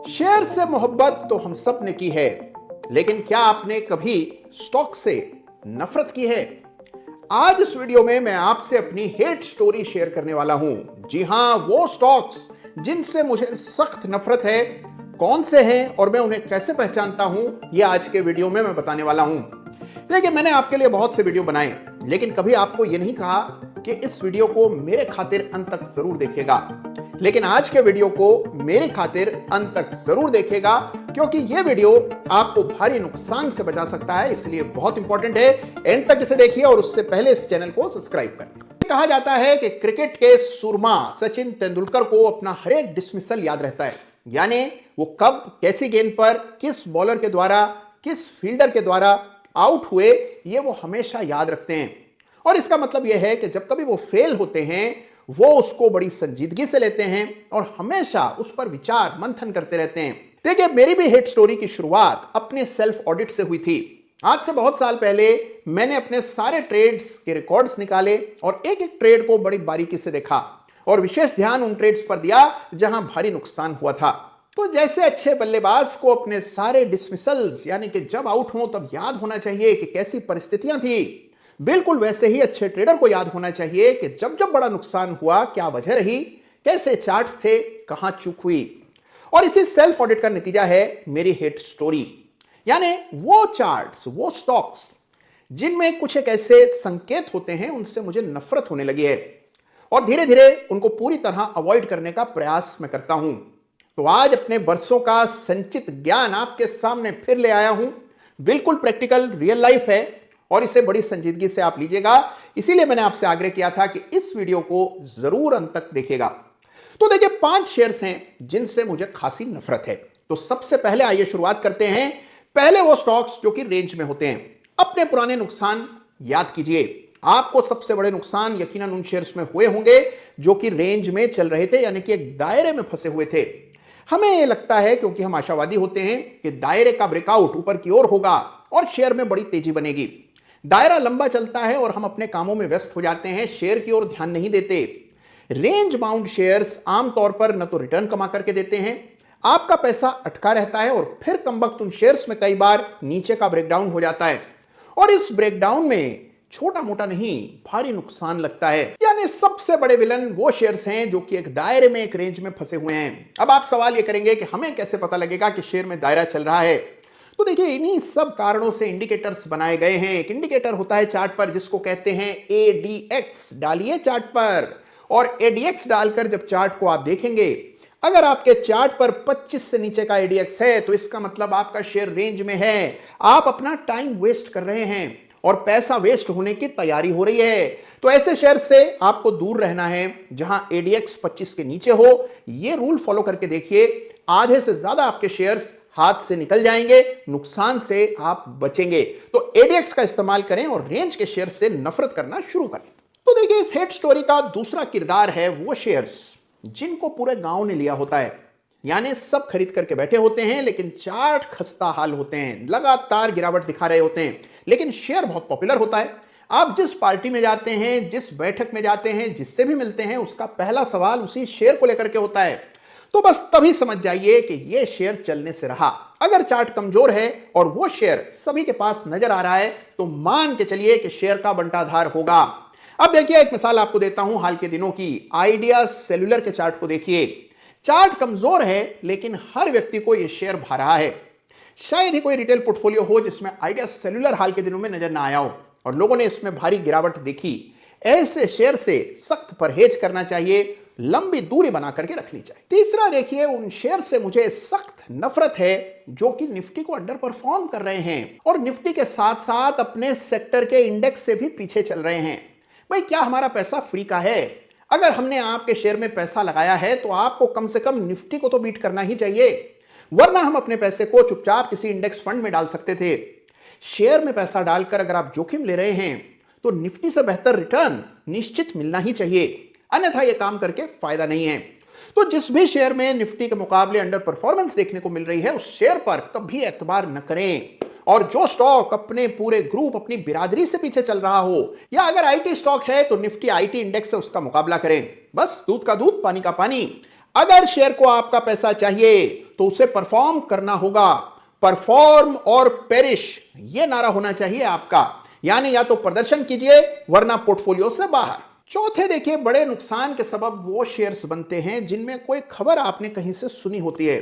Share से मोहब्बत तो हम सब ने की है, लेकिन क्या आपने कभी स्टॉक से नफरत की है? आज इस वीडियो में मैं आपसे अपनी हेट स्टोरी शेयर करने वाला हूं। जी हां, वो स्टॉक्स जिनसे मुझे सख्त नफरत है, कौन से हैं और मैं उन्हें कैसे पहचानता हूं, यह आज के वीडियो में मैं बताने वाला हूं। देखिए, मैंने आपके लिए बहुत से वीडियो बनाए, लेकिन कभी आपको यह नहीं कहा कि इस वीडियो को मेरे खातिर अंत तक जरूर देखिएगा। लेकिन आज के वीडियो को मेरी खातिर अंत तक जरूर देखिएगा, क्योंकि यह वीडियो आपको भारी नुकसान से बचा सकता है, इसलिए बहुत इंपॉर्टेंट है। एंड तक इसे देखिए और उससे पहले इस चैनल को सब्सक्राइब करें। कहा जाता है कि क्रिकेट के सुरमा सचिन तेंदुलकर को अपना हर एक डिसमिसल याद रहता है, यानी वो कब कैसी गेंद पर किस बॉलर के द्वारा किस फील्डर के द्वारा आउट हुए, ये वो हमेशा याद रखते हैं। और इसका मतलब यह है कि जब कभी वो फेल होते हैं, वो उसको बड़ी संजीदगी से लेते हैं और हमेशा उस पर विचार मंथन करते रहते हैं। देखिए, मेरी भी हेट स्टोरी की शुरुआत अपने सेल्फ ऑडिट से हुई थी। आज से बहुत साल पहले मैंने अपने सारे ट्रेड्स के रिकॉर्ड्स निकाले और एक एक ट्रेड को बड़ी बारीकी से देखा और विशेष ध्यान उन ट्रेड्स पर दिया जहां भारी नुकसान हुआ था। तो जैसे अच्छे बल्लेबाज को अपने सारे डिसमिसल्स, यानी कि जब आउट हो तब याद होना चाहिए कि कैसी परिस्थितियां थी, बिल्कुल वैसे ही अच्छे ट्रेडर को याद होना चाहिए कि जब जब बड़ा नुकसान हुआ, क्या वजह रही, कैसे चार्ट्स थे, कहां चूक हुई। और इसी सेल्फ ऑडिट का नतीजा है मेरी हेट स्टोरी, यानी वो चार्ट्स, वो स्टॉक्स जिनमें कुछ एक ऐसे संकेत होते हैं, उनसे मुझे नफरत होने लगी है और धीरे धीरे उनको पूरी तरह अवॉइड करने का प्रयास मैं करता हूं। तो आज अपने बरसों का संचित ज्ञान आपके सामने फिर ले आया हूं। बिल्कुल प्रैक्टिकल, रियल लाइफ है और इसे बड़ी संजीदगी से आप लीजिएगा। इसीलिए मैंने आपसे आग्रह किया था कि इस वीडियो को जरूर अंत तक देखिएगा। तो देखिए, 5 शेयर्स हैं जिनसे मुझे खासी नफरत है। तो सबसे पहले आइए शुरुआत करते हैं। पहले वो स्टॉक्स जो कि रेंज में होते हैं। अपने पुराने नुकसान याद कीजिए। आपको सबसे बड़े नुकसान यकीनन उन शेयर्स में हुए होंगे जो कि रेंज में चल रहे थे, यानी कि एक दायरे में फंसे हुए थे। हमें यह लगता है, क्योंकि हम आशावादी होते हैं, कि दायरे का ब्रेकआउट ऊपर की ओर होगा और शेयर में बड़ी तेजी बनेगी। दायरा लंबा चलता है और हम अपने कामों में व्यस्त हो जाते हैं, शेयर की ओर ध्यान नहीं देते। रेंज बाउंड शेयर्स आमतौर पर न तो रिटर्न कमा करके देते हैं, आपका पैसा अटका रहता है और फिर कमबख्त उन शेयर्स में कई बार नीचे का ब्रेकडाउन हो जाता है और इस ब्रेकडाउन में छोटा मोटा नहीं, भारी नुकसान लगता है। यानी सबसे बड़े विलन वो शेयर्स हैं जो कि एक दायरे में, एक रेंज में फंसे हुए हैं। अब आप सवाल ये करेंगे कि हमें कैसे पता लगेगा कि शेयर में दायरा चल रहा है? तो देखिए, इन्हीं सब कारणों से इंडिकेटर्स बनाए गए हैं। एक इंडिकेटर होता है चार्ट पर जिसको कहते हैं ADX। डालिए चार्ट पर और ADX डालकर जब चार्ट को आप देखेंगे, अगर आपके चार्ट पर 25 से नीचे का ADX है तो इसका मतलब आपका शेयर रेंज में है। आप अपना टाइम वेस्ट कर रहे हैं और पैसा वेस्ट होने की तैयारी हो रही है। तो ऐसे शेयर से आपको दूर रहना है जहां ADX 25 के नीचे हो। यह रूल फॉलो करके देखिए, आधे से ज्यादा आपके शेयर्स हाथ से निकल जाएंगे, नुकसान से आप बचेंगे। तो ADX का इस्तेमाल करें और रेंज के शेयर से नफरत करना शुरू करें। तो देखिए, इस हेट स्टोरी का दूसरा किरदार है वो शेयर्स जिनको पूरे गांव ने लिया होता है, यानी सब खरीद करके बैठे होते हैं, लेकिन चार्ट खस्ता हाल होते हैं, लगातार गिरावट दिखा रहे होते हैं, लेकिन शेयर बहुत पॉपुलर होता है। आप जिस पार्टी में जाते हैं, जिस बैठक में जाते हैं, जिससे भी मिलते हैं, उसका पहला सवाल उसी शेयर को लेकर के होता है। तो बस तभी समझ जाइए कि यह शेयर चलने से रहा। अगर चार्ट कमजोर है और वो शेयर सभी के पास नजर आ रहा है तो मान के चलिए कि शेयर का बंटाधार होगा। अब देखिए, एक मिसाल आपको देता हूं हाल के दिनों की। आइडिया सेल्युलर के चार्ट को देखिए। चार्ट कमजोर है, लेकिन हर व्यक्ति को यह शेयर भा रहा है। शायद ही कोई रिटेल पोर्टफोलियो हो जिसमें आइडिया सेल्युलर हाल के दिनों में नजर ना आया हो और लोगों ने इसमें भारी गिरावट देखी। ऐसे शेयर से सख्त परहेज करना चाहिए, लंबी दूरी बना करके रखनी चाहिए। तीसरा देखिए, उन शेयर से मुझे सख्त नफरत है जो कि निफ्टी को अंडर परफॉर्म कर रहे हैं और निफ्टी के साथ साथ अपने सेक्टर के इंडेक्स से भी पीछे चल रहे हैं। भाई, क्या हमारा पैसा फ्री का है? अगर हमने आपके शेयर में पैसा लगाया है तो आपको कम से कम निफ्टी को तो बीट करना ही चाहिए, वरना हम अपने पैसे को चुपचाप किसी इंडेक्स फंड में डाल सकते थे। शेयर में पैसा डालकर अगर आप जोखिम ले रहे हैं तो निफ्टी से बेहतर रिटर्न निश्चित मिलना ही चाहिए, अन्यथा यह काम करके फायदा नहीं है। तो जिस भी शेयर में निफ्टी के मुकाबले अंडर परफॉर्मेंस देखने को मिल रही है, उस शेयर पर कभी एतबार न करें। और जो स्टॉक अपने पूरे ग्रुप, अपनी बिरादरी से पीछे चल रहा हो, या अगर आईटी स्टॉक है तो निफ्टी आईटी इंडेक्स से उसका मुकाबला करें। बस दूध का दूध, पानी का पानी। अगर शेयर को आपका पैसा चाहिए तो उसे परफॉर्म करना होगा। परफॉर्म और पेरिश, यह नारा होना चाहिए आपका। यानी या तो प्रदर्शन कीजिए वरना पोर्टफोलियो से बाहर। चौथे देखिए, बड़े नुकसान के सबब वो शेयर्स बनते हैं जिनमें कोई खबर आपने कहीं से सुनी होती है।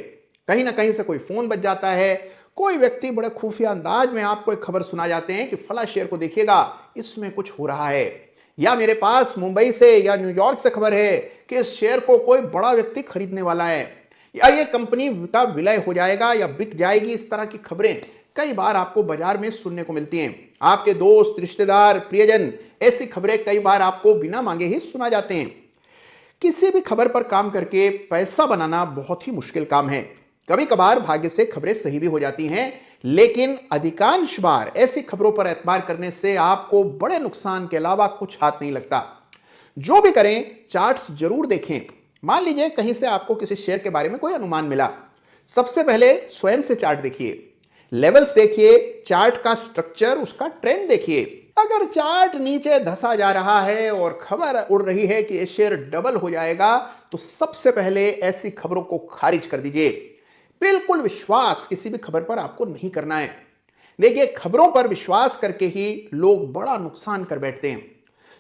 कहीं ना कहीं से कोई फोन बज जाता है, कोई व्यक्ति बड़े खुफिया अंदाज में आपको एक खबर सुना जाते हैं कि फला शेयर को देखिएगा, इसमें कुछ हो रहा है। या मेरे पास मुंबई से या न्यूयॉर्क से खबर है कि इस शेयर को कोई बड़ा व्यक्ति खरीदने वाला है, या ये कंपनी का विलय हो जाएगा या बिक जाएगी। इस तरह की खबरें कई बार आपको बाजार में सुनने को मिलती हैं। आपके दोस्त, रिश्तेदार, प्रियजन, ऐसी खबरें कई बार आपको बिना मांगे ही सुना जाते हैं। किसी भी खबर पर काम करके पैसा बनाना बहुत ही मुश्किल काम है। कभी कभार भाग्य से खबरें सही भी हो जाती हैं, लेकिन अधिकांश बार ऐसी खबरों पर एतबार करने से आपको बड़े नुकसान के अलावा कुछ हाथ नहीं लगता। जो भी करें, चार्ट्स जरूर देखें। मान लीजिए कहीं से आपको किसी शेयर के बारे में कोई अनुमान मिला, सबसे पहले स्वयं से चार्ट देखिए, लेवल्स देखिए, चार्ट का स्ट्रक्चर, उसका ट्रेंड देखिए। अगर चार्ट नीचे धंसा जा रहा है और खबर उड़ रही है कि ये शेयर डबल हो जाएगा, तो सबसे पहले ऐसी खबरों को खारिज कर दीजिए। बिल्कुल विश्वास किसी भी खबर पर आपको नहीं करना है। देखिए, खबरों पर विश्वास करके ही लोग बड़ा नुकसान कर बैठते हैं।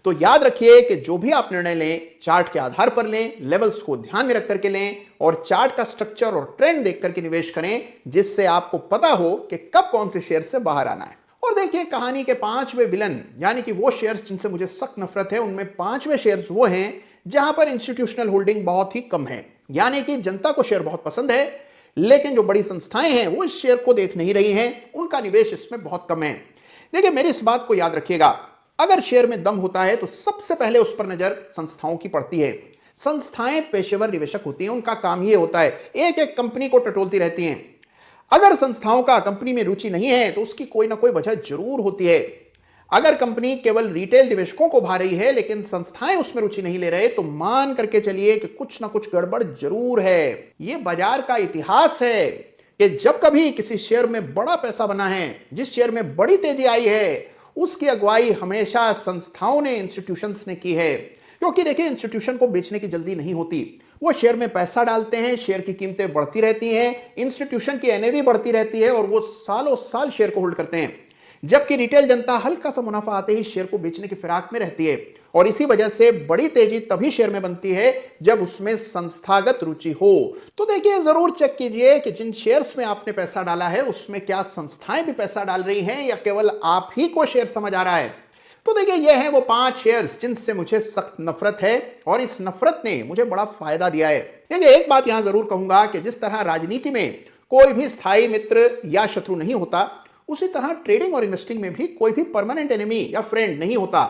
तो याद रखिए कि जो भी आप निर्णय लें, चार्ट के आधार पर लें, लेवल्स को ध्यान में रख करके लें और चार्ट का स्ट्रक्चर और ट्रेंड देख करके निवेश करें, जिससे आपको पता हो कि कब कौन से शेयर से बाहर आना है। और देखिए, कहानी के पांचवें विलन, यानी कि वो शेयर्स जिनसे मुझे सख्त नफरत है, उनमें पांचवें शेयर्स वो हैं जहां पर इंस्टीट्यूशनल होल्डिंग बहुत ही कम है। यानी कि जनता को शेयर बहुत पसंद है, लेकिन जो बड़ी संस्थाएं हैं वो इस शेयर को देख नहीं रही हैं, उनका निवेश इसमें बहुत कम है। देखिए, मेरी इस बात को याद रखिएगा, अगर शेयर में दम होता है तो सबसे पहले उस पर नजर संस्थाओं की पड़ती है। संस्थाएं पेशेवर निवेशक होती हैं, उनका काम ये होता है एक एक कंपनी को टटोलती रहती हैं। अगर संस्थाओं का कंपनी में रुचि नहीं है तो उसकी कोई ना कोई वजह जरूर होती है। अगर कंपनी केवल रिटेल निवेशकों को भा रही है लेकिन संस्थाएं उसमें रुचि नहीं ले रहे, तो मान करके चलिए कि कुछ ना कुछ गड़बड़ जरूर है। यह बाजार का इतिहास है कि जब कभी किसी शेयर में बड़ा पैसा बना है, जिस शेयर में बड़ी तेजी आई है, उसकी अगुवाई हमेशा संस्थाओं ने, इंस्टीट्यूशंस ने की है। क्योंकि देखिए, इंस्टीट्यूशन को बेचने की जल्दी नहीं होती। वो शेयर में पैसा डालते हैं, शेयर की कीमतें बढ़ती रहती हैं, इंस्टीट्यूशन की एनएवी बढ़ती रहती है और वो सालों साल शेयर को होल्ड करते हैं। जबकि रिटेल जनता हल्का सा मुनाफा आते ही शेयर को बेचने की फिराक में रहती है। और इसी वजह से बड़ी तेजी तभी शेयर में बनती है जब उसमें संस्थागत रुचि हो। तो देखिए, जरूर चेक कीजिए कि जिन शेयर्स में आपने पैसा डाला है उसमें क्या संस्थाएं भी पैसा डाल रही हैं या केवल आप ही को शेयर समझ आ रहा है। तो देखिए, ये हैं वो 5 शेयर्स जिनसे मुझे सख्त नफरत है और इस नफरत ने मुझे बड़ा फायदा दिया है। देखिए, एक बात यहां जरूर कहूंगा कि जिस तरह राजनीति में कोई भी स्थायी मित्र या शत्रु नहीं होता, उसी तरह ट्रेडिंग और इन्वेस्टिंग में भी कोई भी परमानेंट एनिमी या फ्रेंड नहीं होता।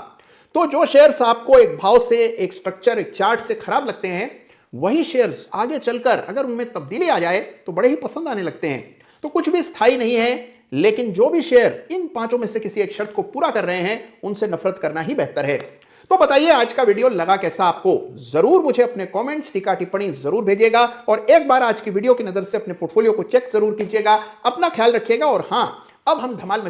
तो जो शेयर्स आपको एक भाव से, एक स्ट्रक्चर, एक चार्ट से खराब लगते हैं, वही शेयर्स आगे चलकर अगर उनमें तब्दीली आ जाए तो बड़े ही पसंद आने लगते हैं। तो कुछ भी स्थायी नहीं है, लेकिन जो भी शेयर इन 5 में से किसी एक शर्त को पूरा कर रहे हैं, उनसे नफरत करना ही बेहतर है। तो बताइए, आज का वीडियो लगा कैसा आपको? जरूर मुझे अपने कमेंट्स, टीका टिप्पणी जरूर भेजिएगा और एक बार आज की वीडियो की नजर से अपने पोर्टफोलियो को चेक जरूर कीजिएगा। अपना ख्याल रखिएगा और हां, अब हम धमाल मचा